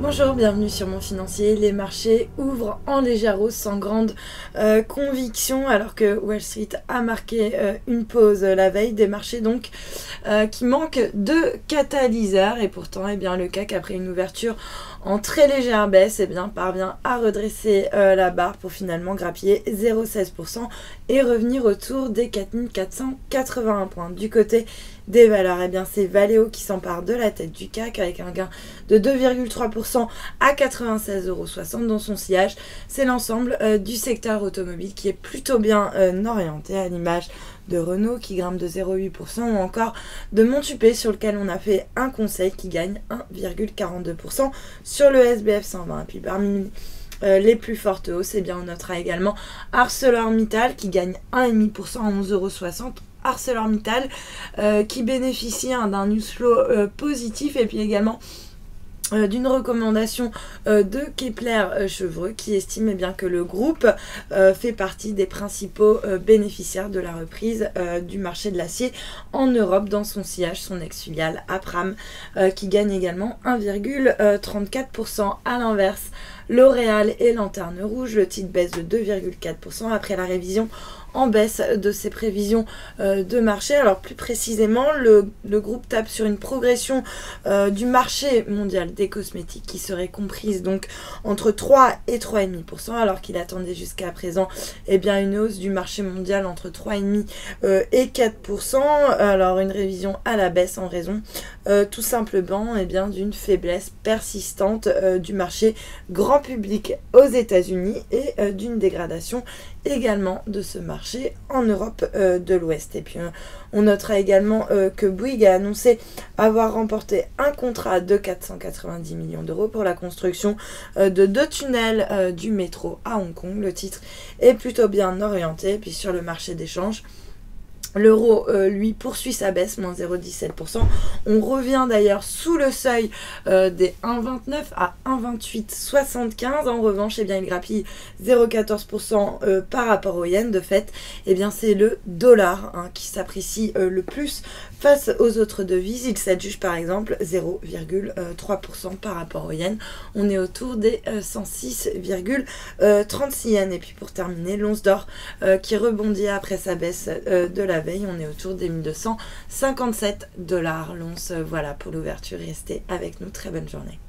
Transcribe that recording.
Bonjour, bienvenue sur Mon Financier. Les marchés ouvrent en légère hausse sans grande conviction alors que Wall Street a marqué une pause la veille. Des marchés donc qui manquent de catalyseurs et pourtant le CAC après une ouverture en très légère baisse parvient à redresser la barre pour finalement grappiller 0,16% et revenir autour des 4481 points. Du côté des valeurs, c'est Valeo qui s'empare de la tête du CAC avec un gain de 2,3% à 96,60 € dans son sillage. C'est l'ensemble du secteur automobile qui est plutôt bien orienté, à l'image de Renault qui grimpe de 0,8% ou encore de Montupet sur lequel on a fait un conseil qui gagne 1,42% sur le SBF 120. Et puis parmi les plus fortes hausses, on notera également ArcelorMittal qui gagne 1,5% à 11,60 €. ArcelorMittal qui bénéficie d'un news flow positif et puis également d'une recommandation de Kepler Chevreux qui estime que le groupe fait partie des principaux bénéficiaires de la reprise du marché de l'acier en Europe. Dans son sillage, son ex-filiale Aperam qui gagne également 1,34%. À l'inverse, L'Oréal et Lanterne Rouge, le titre baisse de 2,4% après la révision en baisse de ses prévisions de marché. Alors plus précisément, le groupe tape sur une progression du marché mondial des cosmétiques qui serait comprise donc entre 3 et 3,5%, alors qu'il attendait jusqu'à présent une hausse du marché mondial entre 3,5 et 4%. Alors une révision à la baisse en raison tout simplement d'une faiblesse persistante du marché grand public aux États-Unis et d'une dégradation également de ce marché en Europe de l'Ouest. Et puis on notera également que Bouygues a annoncé avoir remporté un contrat de 490 millions d'euros pour la construction de 2 tunnels du métro à Hong Kong. Le titre est plutôt bien orienté. Et puis sur le marché d'échange, l'euro, lui, poursuit sa baisse, moins 0,17%. On revient d'ailleurs sous le seuil des 1,29 à 1,2875. En revanche, il grappille 0,14% par rapport au yen. De fait, c'est le dollar qui s'apprécie le plus face aux autres devises. Il s'adjuge par exemple 0,3% par rapport au yen. On est autour des 106,36 yens. Et puis pour terminer, l'once d'or qui rebondit après sa baisse de la veille. On est autour des 1257 $ l'once. Voilà pour l'ouverture. Restez avec nous. Très bonne journée.